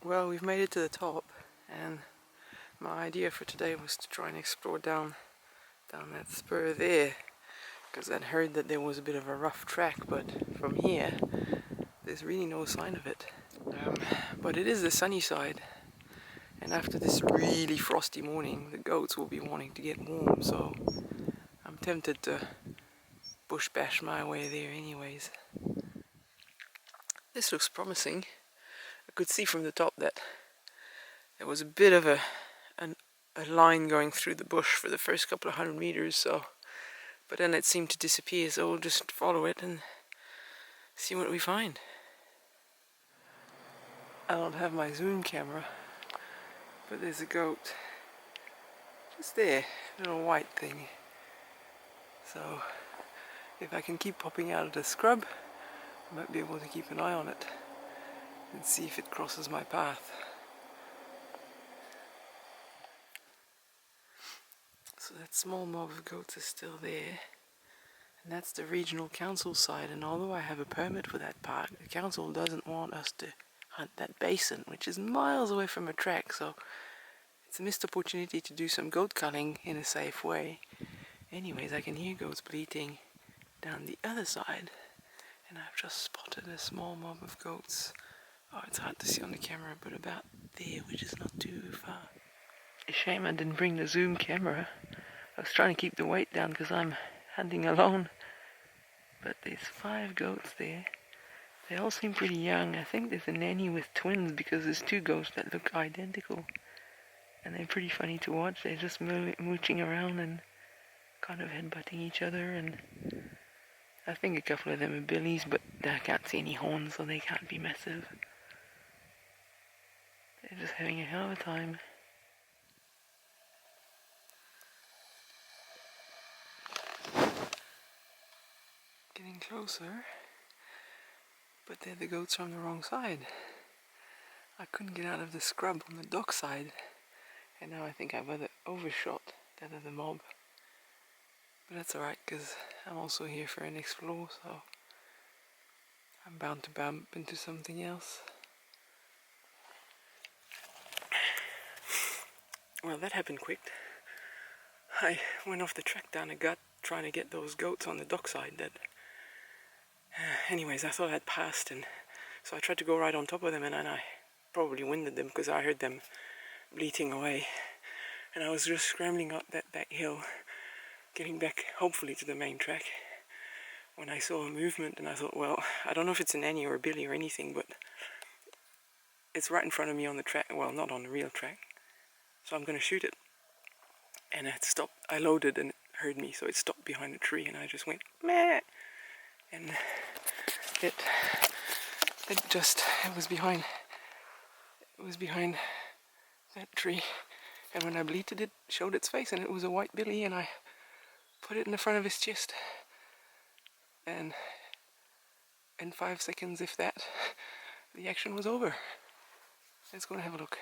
Well, we've made it to the top, and my idea for today was to try and explore down that spur there, because I'd heard that there was a bit of a rough track, but from here there's really no sign of it. But it is the sunny side, and after this really frosty morning the goats will be wanting to get warm, so I'm tempted to bush bash my way there anyways. This looks promising. I could see from the top that there was a bit of a line going through the bush for the first couple of 100 meters, but then it seemed to disappear, so we'll just follow it and see what we find. I don't have my zoom camera, but there's a goat just there, little white thing. So if I can keep popping out of the scrub, I might be able to keep an eye on it and see if it crosses my path. So that small mob of goats is still there, and that's the regional council side, and although I have a permit for that park, the council doesn't want us to hunt that basin, which is miles away from a track, so it's a missed opportunity to do some goat culling in a safe way. Anyways, I can hear goats bleating down the other side, and I've just spotted a small mob of goats. Oh, it's hard to see on the camera, but about there, which is not too far. A shame I didn't bring the zoom camera. I was trying to keep the weight down because I'm hunting alone. But there's 5 goats there. They all seem pretty young. I think there's a nanny with twins because there's 2 goats that look identical. And they're pretty funny to watch. They're just mooching around and kind of headbutting each other. And I think a couple of them are billies, but I can't see any horns, so they can't be massive. They're just having a hell of a time. Getting closer, but they're the goats from the wrong side. I couldn't get out of the scrub on the dock side, and now I think I've overshot that of the mob. But that's alright, because I'm also here for an explore, so I'm bound to bump into something else. Well, that happened quick. I went off the track down a gut trying to get those goats on the dockside that... Anyways, I thought I'd passed, and so I tried to go right on top of them, and then I probably winded them because I heard them bleating away. And I was just scrambling up that back hill, getting back hopefully to the main track, when I saw a movement, and I thought, well, I don't know if it's an Annie or a Billy or anything, but it's right in front of me on the track. Well, not on the real track, so I'm going to shoot it. And it stopped. I loaded and it heard me, so it stopped behind a tree, and I just went meh, and it was behind that tree, and when I bleated it showed its face, and it was a white Billy, and I put it in the front of his chest, and in 5 seconds, if that, the action was over. Let's go and have a look.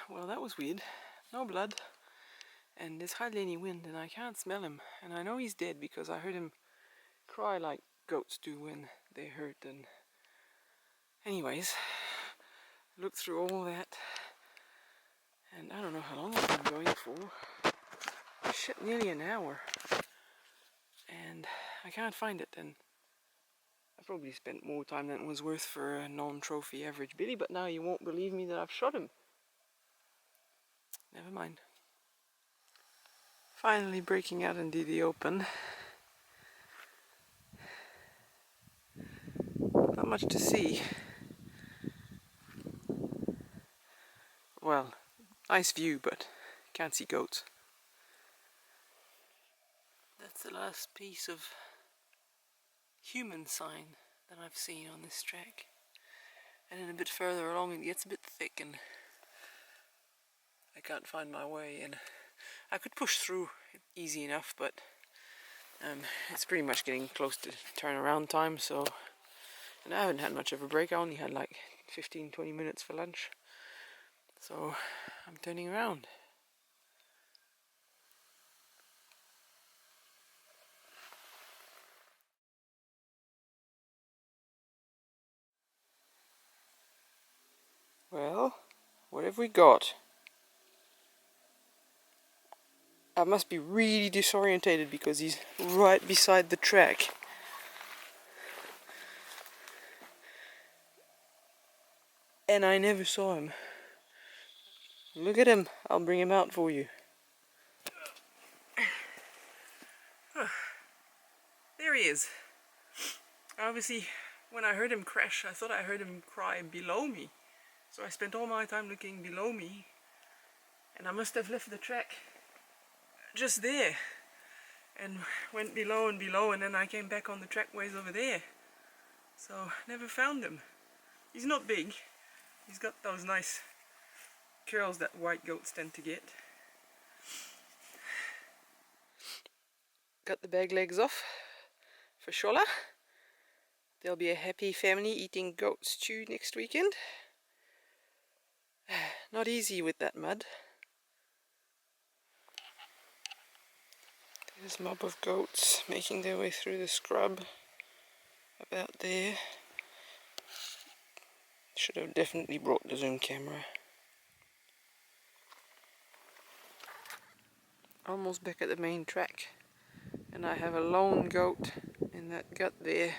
Well, that was weird. No blood, and there's hardly any wind, and I can't smell him, and I know he's dead because I heard him cry like goats do when they're hurt. And anyways, looked through all that, and I don't know how long I've been going for. Shit, nearly an hour, and I can't find it. And I probably spent more time than it was worth for a non-trophy average Billy, but now you won't believe me that I've shot him. Never mind. Finally breaking out into the open. Not much to see. Well, nice view, but can't see goats. That's the last piece of human sign that I've seen on this track. And then a bit further along it gets a bit thick and I can't find my way, and I could push through easy enough, but it's pretty much getting close to turnaround time, so, and I haven't had much of a break. I only had like 15-20 minutes for lunch, so I'm turning around. Well, what have we got? I must be really disorientated because he's right beside the track. And I never saw him. Look at him. I'll bring him out for you. There he is. Obviously, when I heard him crash, I thought I heard him cry below me. So I spent all my time looking below me. And I must have left the track just there. And went below and below, and then I came back on the trackways over there. So, never found him. He's not big. He's got those nice curls that white goats tend to get. Got the bag legs off for Shola. There'll be a happy family eating goat stew next weekend. Not easy with that mud. There's a mob of goats making their way through the scrub about there. Should have definitely brought the zoom camera. Almost back at the main track, and I have a lone goat in that gut there.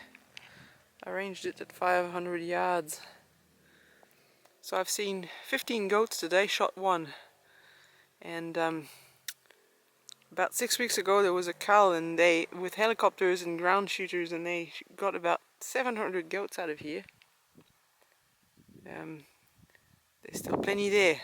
I ranged it at 500 yards. So I've seen 15 goats today, shot one. And about 6 weeks ago there was a cull, and they, with helicopters and ground shooters, and they got about 700 goats out of here. There's still plenty there.